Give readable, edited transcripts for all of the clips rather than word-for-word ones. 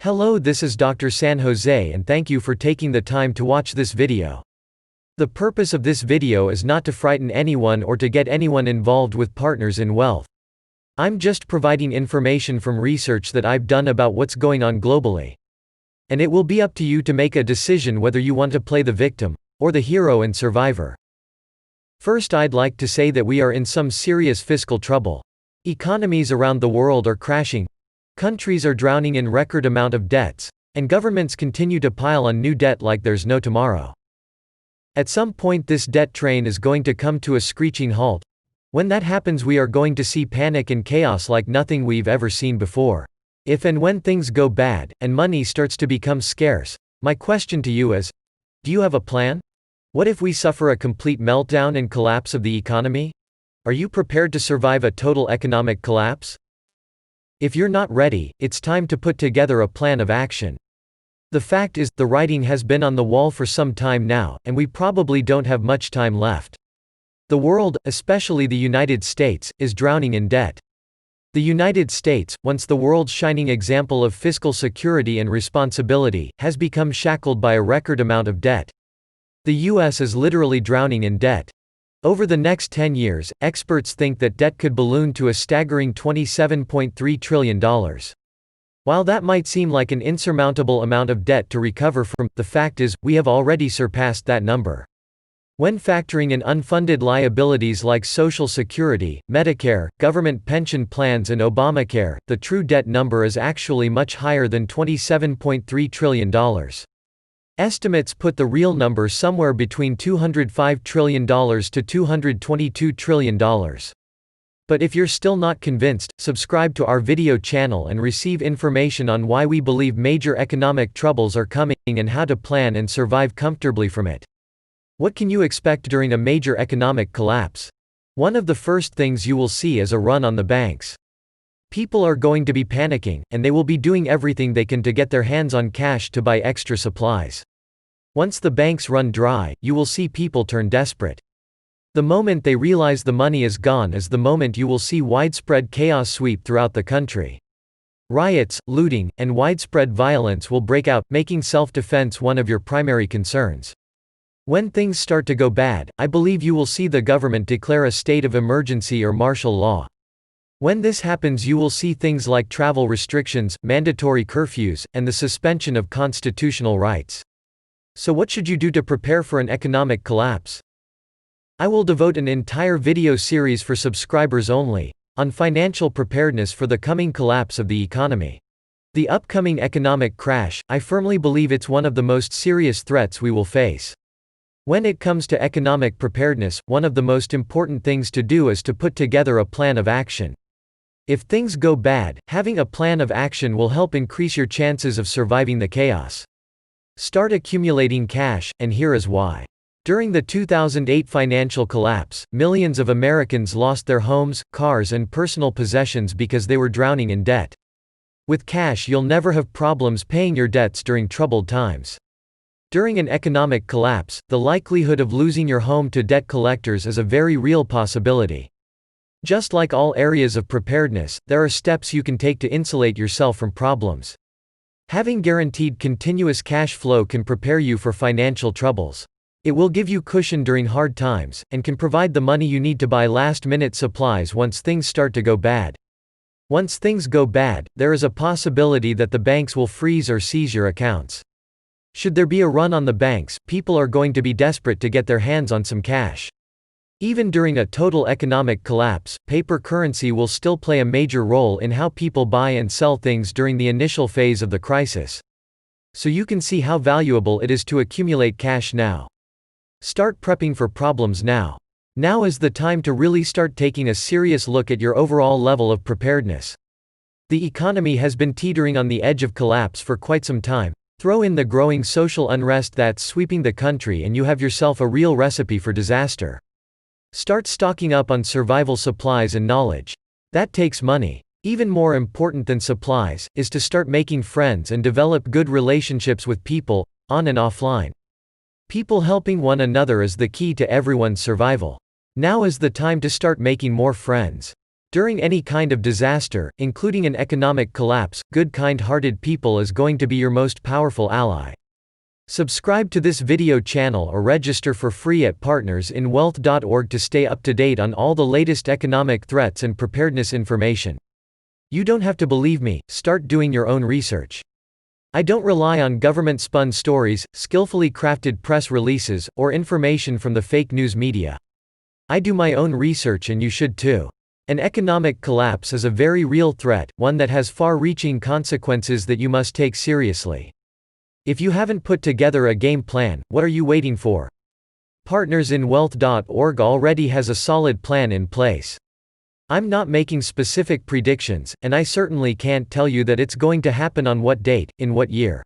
Hello, this is Dr. San Jose and thank you for taking the time to watch this video. The purpose of this video is not to frighten anyone or to get anyone involved with Partners in Wealth. I'm just providing information from research that I've done about what's going on globally. And it will be up to you to make a decision whether you want to play the victim, or the hero and survivor. First, I'd like to say that we are in some serious fiscal trouble. Economies around the world are crashing. Countries are drowning in record amount of debts, and governments continue to pile on new debt like there's no tomorrow. At some point this debt train is going to come to a screeching halt. When that happens we are going to see panic and chaos like nothing we've ever seen before. If and when things go bad, and money starts to become scarce, my question to you is, do you have a plan? What if we suffer a complete meltdown and collapse of the economy? Are you prepared to survive a total economic collapse? If you're not ready, it's time to put together a plan of action. The fact is, the writing has been on the wall for some time now, and we probably don't have much time left. The world, especially the United States, is drowning in debt. The United States, once the world's shining example of fiscal security and responsibility, has become shackled by a record amount of debt. The US is literally drowning in debt. Over the next 10 years, experts think that debt could balloon to a staggering $27.3 trillion. While that might seem like an insurmountable amount of debt to recover from, the fact is, we have already surpassed that number. When factoring in unfunded liabilities like Social Security, Medicare, government pension plans and Obamacare, the true debt number is actually much higher than $27.3 trillion. Estimates put the real number somewhere between $205 trillion to $222 trillion. But if you're still not convinced, subscribe to our video channel and receive information on why we believe major economic troubles are coming and how to plan and survive comfortably from it. What can you expect during a major economic collapse? One of the first things you will see is a run on the banks. People are going to be panicking, and they will be doing everything they can to get their hands on cash to buy extra supplies. Once the banks run dry, you will see people turn desperate. The moment they realize the money is gone is the moment you will see widespread chaos sweep throughout the country. Riots, looting, and widespread violence will break out, making self-defense one of your primary concerns. When things start to go bad, I believe you will see the government declare a state of emergency or martial law. When this happens you will see things like travel restrictions, mandatory curfews, and the suspension of constitutional rights. So what should you do to prepare for an economic collapse? I will devote an entire video series for subscribers only, on financial preparedness for the coming collapse of the economy. The upcoming economic crash, I firmly believe it's one of the most serious threats we will face. When it comes to economic preparedness, one of the most important things to do is to put together a plan of action. If things go bad, having a plan of action will help increase your chances of surviving the chaos. Start accumulating cash, and here is why. During the 2008 financial collapse, millions of Americans lost their homes, cars and personal possessions because they were drowning in debt. With cash you'll never have problems paying your debts during troubled times. During an economic collapse, the likelihood of losing your home to debt collectors is a very real possibility. Just like all areas of preparedness, there are steps you can take to insulate yourself from problems. Having guaranteed continuous cash flow can prepare you for financial troubles. It will give you cushion during hard times, and can provide the money you need to buy last-minute supplies once things start to go bad. Once things go bad, there is a possibility that the banks will freeze or seize your accounts. Should there be a run on the banks, people are going to be desperate to get their hands on some cash. Even during a total economic collapse, paper currency will still play a major role in how people buy and sell things during the initial phase of the crisis. So you can see how valuable it is to accumulate cash now. Start prepping for problems now. Now is the time to really start taking a serious look at your overall level of preparedness. The economy has been teetering on the edge of collapse for quite some time. Throw in the growing social unrest that's sweeping the country and you have yourself a real recipe for disaster. Start stocking up on survival supplies and knowledge. That takes money. Even more important than supplies, is to start making friends and develop good relationships with people, on and offline. People helping one another is the key to everyone's survival. Now is the time to start making more friends. During any kind of disaster, including an economic collapse, good kind-hearted people is going to be your most powerful ally. Subscribe to this video channel or register for free at partnersinwealth.org to stay up to date on all the latest economic threats and preparedness information. You don't have to believe me, start doing your own research. I don't rely on government-spun stories, skillfully crafted press releases, or information from the fake news media. I do my own research and you should too. An economic collapse is a very real threat, one that has far-reaching consequences that you must take seriously. If you haven't put together a game plan, what are you waiting for? Partnersinwealth.org already has a solid plan in place. I'm not making specific predictions, and I certainly can't tell you that it's going to happen on what date, in what year.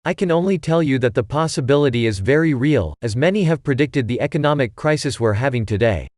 I can only tell you that the possibility is very real, as many have predicted the economic crisis we're having today.